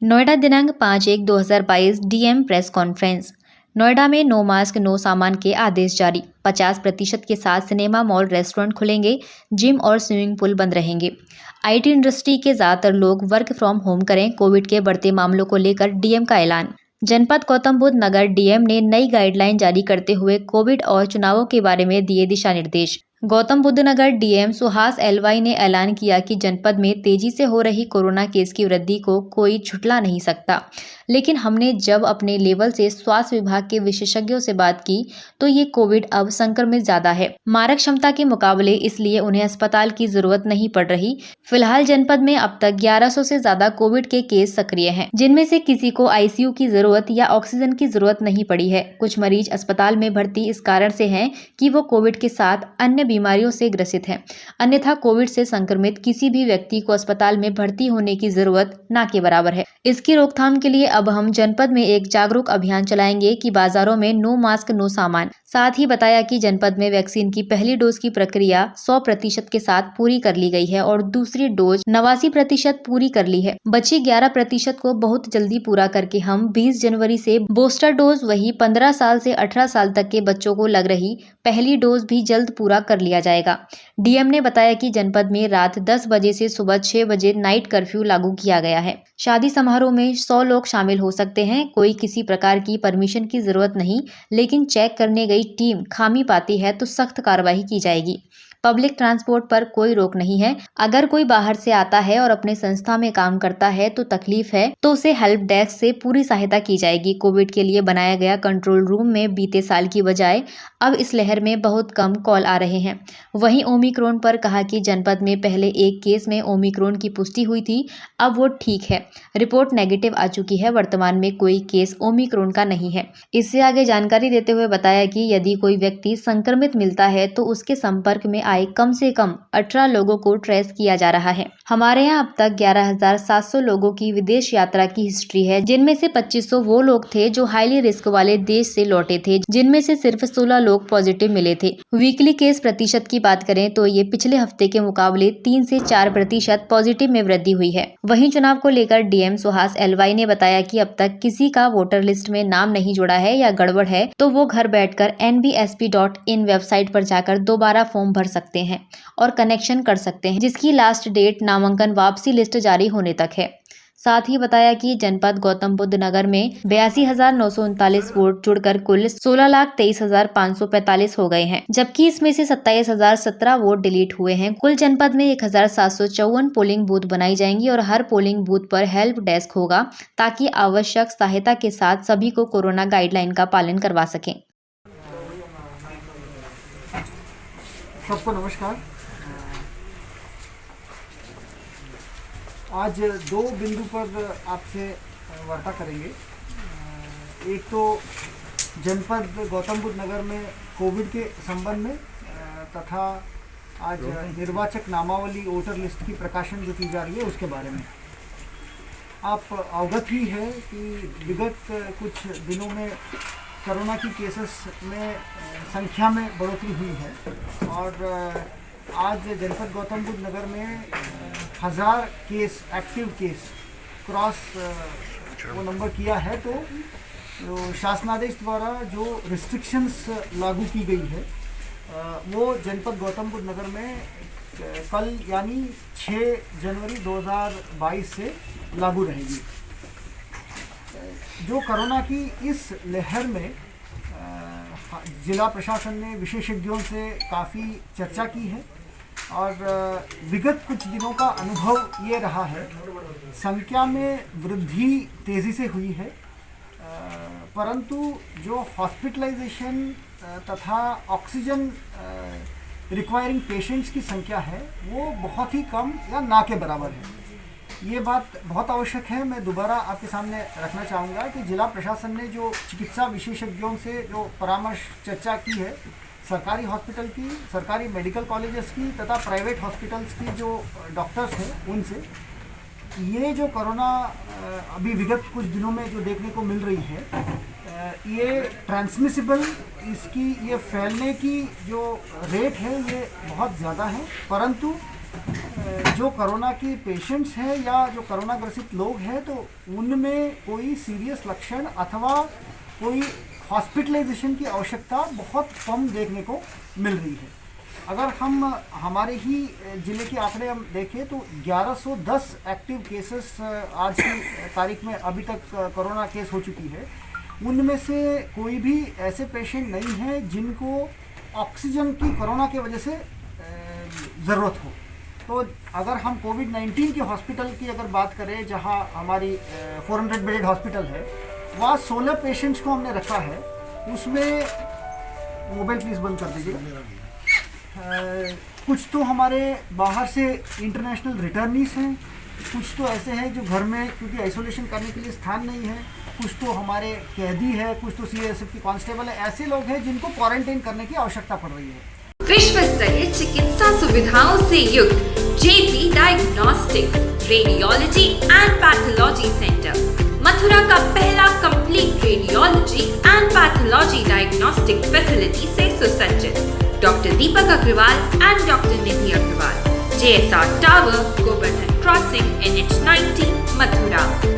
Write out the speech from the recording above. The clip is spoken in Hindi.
नोएडा दिनांक 5/1/2022 डीएम प्रेस कॉन्फ्रेंस। नोएडा में नो मास्क नो सामान के आदेश जारी। 50% के साथ सिनेमा, मॉल, रेस्टोरेंट खुलेंगे, जिम और स्विमिंग पूल बंद रहेंगे। आईटी इंडस्ट्री के ज्यादातर लोग वर्क फ्रॉम होम करें। कोविड के बढ़ते मामलों को लेकर डीएम का ऐलान। जनपद गौतम बुद्ध नगर डीएम ने नई गाइडलाइन जारी करते हुए कोविड और चुनावों के बारे में दिए दिशा निर्देश। गौतम बुद्ध नगर डीएम सुहास एलवाई ने ऐलान किया कि जनपद में तेजी से हो रही कोरोना केस की वृद्धि को कोई झुठला नहीं सकता, लेकिन हमने जब अपने लेवल से स्वास्थ्य विभाग के विशेषज्ञों से बात की तो ये कोविड अब संक्रमित ज्यादा है, मारक क्षमता के मुकाबले, इसलिए उन्हें अस्पताल की जरूरत नहीं पड़ रही। फिलहाल जनपद में अब तक 1100 से ज्यादा कोविड के केस सक्रिय हैं, जिनमें से किसी को आईसीयू की जरूरत या ऑक्सीजन की जरूरत नहीं पड़ी है। कुछ मरीज अस्पताल में भर्ती इस कारण से हैं कि वो कोविड के साथ अन्य बीमारियों से ग्रसित हैं, अन्यथा कोविड से संक्रमित किसी भी व्यक्ति को अस्पताल में भर्ती होने की जरूरत ना के बराबर है। इसकी रोकथाम के लिए अब हम जनपद में एक जागरूक अभियान चलाएंगे कि बाजारों में नो मास्क नो सामान। साथ ही बताया कि जनपद में वैक्सीन की पहली डोज की प्रक्रिया 100% के साथ पूरी कर ली गई है और दूसरी डोज 89% पूरी कर ली है। बची 11% को बहुत जल्दी पूरा करके हम 20 जनवरी से बूस्टर डोज, वही 15 साल से 18 साल तक के बच्चों को लग रही पहली डोज भी जल्द पूरा कर लिया जाएगा। डीएम ने बताया कि जनपद में रात 10 बजे से सुबह 6 बजे नाइट कर्फ्यू लागू किया गया है। शादी समारोह में 100 लोग शामिल हो सकते हैं। कोई किसी प्रकार की परमिशन की जरूरत नहीं, लेकिन चेक करने गई टीम खामी पाती है तो सख्त कार्रवाई की जाएगी। पब्लिक ट्रांसपोर्ट पर कोई रोक नहीं है। अगर कोई बाहर से आता है और अपने संस्था में काम करता है तो तकलीफ है तो उसे हेल्प डेस्क से पूरी सहायता की जाएगी। कोविड के लिए बनाया गया कंट्रोल रूम में बीते साल की बजाय अब इस लहर में बहुत कम कॉल आ रहे हैं। वहीं ओमिक्रॉन पर कहा कि जनपद में पहले एक केस में ओमिक्रॉन की पुष्टि हुई थी, अब वो ठीक है, रिपोर्ट नेगेटिव आ चुकी है। वर्तमान में कोई केस ओमिक्रॉन का नहीं है। इससे आगे जानकारी देते हुए बताया कि यदि कोई व्यक्ति संक्रमित मिलता है तो उसके संपर्क में आए कम से कम 18 लोगों को ट्रेस किया जा रहा है। हमारे यहाँ अब तक 11,700 लोगों की विदेश यात्रा की हिस्ट्री है, जिनमें से 2500 वो लोग थे जो हाईली रिस्क वाले देश से लौटे थे, जिनमें से सिर्फ 16 लोग पॉजिटिव मिले थे। वीकली केस प्रतिशत की बात करें तो ये पिछले हफ्ते के मुकाबले 3 से 4% पॉजिटिव में वृद्धि हुई है। वहीं चुनाव को लेकर डीएम सुहास एलवाई ने बताया कि अब तक किसी का वोटर लिस्ट में नाम नहीं जुड़ा है या गड़बड़ है तो वो घर बैठकर nbsp.in वेबसाइट पर जाकर दोबारा फॉर्म भर सकते हैं और कनेक्शन कर सकते हैं, जिसकी लास्ट डेट नामांकन वापसी लिस्ट जारी होने तक है। साथ ही बताया कि जनपद गौतम बुद्ध नगर में 82,939 वोट जुड़कर कुल 16,23,545 हो गए हैं, जबकि इसमें से 27,017 वोट डिलीट हुए हैं। कुल जनपद में 1,754 पोलिंग बूथ बनाई जाएंगी और हर पोलिंग बूथ पर हेल्प डेस्क होगा ताकि आवश्यक सहायता के साथ सभी को कोरोना गाइडलाइन का पालन करवा सकें। सबको नमस्कार। आज दो बिंदु पर आपसे वार्ता करेंगे। एक तो जनपद गौतम बुद्ध नगर में कोविड के संबंध में तथा आज निर्वाचक नामावली वोटर लिस्ट की प्रकाशन जो की जा रही है उसके बारे में। आप अवगत ही है कि विगत कुछ दिनों में कोरोना की केसेस में संख्या में बढ़ोतरी हुई है और आज जनपद गौतम बुद्ध नगर में 1000 केस एक्टिव केस क्रॉस वो नंबर किया है। तो शासनादेश द्वारा जो रिस्ट्रिक्शंस लागू की गई है वो जनपद गौतम बुद्ध नगर में कल यानी 6 जनवरी 2022 से लागू रहेगी। जो कोरोना की इस लहर में जिला प्रशासन ने विशेषज्ञों से काफ़ी चर्चा की है और विगत कुछ दिनों का अनुभव ये रहा है, संख्या में वृद्धि तेज़ी से हुई है, परंतु जो हॉस्पिटलाइजेशन तथा ऑक्सीजन रिक्वायरिंग पेशेंट्स की संख्या है वो बहुत ही कम या ना के बराबर है। ये बात बहुत आवश्यक है। मैं दोबारा आपके सामने रखना चाहूँगा कि जिला प्रशासन ने जो चिकित्सा विशेषज्ञों से जो परामर्श चर्चा की है, सरकारी हॉस्पिटल की, सरकारी मेडिकल कॉलेजेस की तथा प्राइवेट हॉस्पिटल्स की जो डॉक्टर्स हैं उनसे, ये जो कोरोना अभी विगत कुछ दिनों में जो देखने को मिल रही है ये ट्रांसमिसिबल, इसकी ये फैलने की जो रेट है ये बहुत ज़्यादा है, परंतु जो कोरोना के पेशेंट्स हैं या जो कोरोना ग्रसित लोग हैं तो उनमें कोई सीरियस लक्षण अथवा कोई हॉस्पिटलाइजेशन की आवश्यकता बहुत कम देखने को मिल रही है। अगर हम हमारे ही ज़िले के आंकड़े हम देखें तो 1110 एक्टिव केसेस आज की तारीख में अभी तक कोरोना केस हो चुकी है। उनमें से कोई भी ऐसे पेशेंट नहीं है जिनको ऑक्सीजन की कोरोना की वजह से ज़रूरत हो। तो अगर हम कोविड-19 के हॉस्पिटल की अगर बात करें जहां हमारी 400 बेडेड हॉस्पिटल है, वहाँ 16 पेशेंट्स को हमने रखा है। उसमें मोबाइल प्लीज़ बंद कर दीजिए। कुछ तो हमारे बाहर से इंटरनेशनल रिटर्नीस हैं, कुछ तो ऐसे हैं जो घर में क्योंकि आइसोलेशन करने के लिए स्थान नहीं है, कुछ तो हमारे कैदी है, कुछ तो सीएसएफ की कांस्टेबल है। ऐसे लोग हैं जिनको क्वारंटाइन करने की आवश्यकता पड़ रही है। विश्व स्तरीय चिकित्सा सुविधाओं से युक्त JP diagnostics radiology and pathology centre Mathura का पहला complete radiology and pathology diagnostic facility से सुसज्जित। Doctor Deepak Agarwal and doctor Nidhi Agarwal, JSR tower, Govardhan crossing, NH90, Mathura.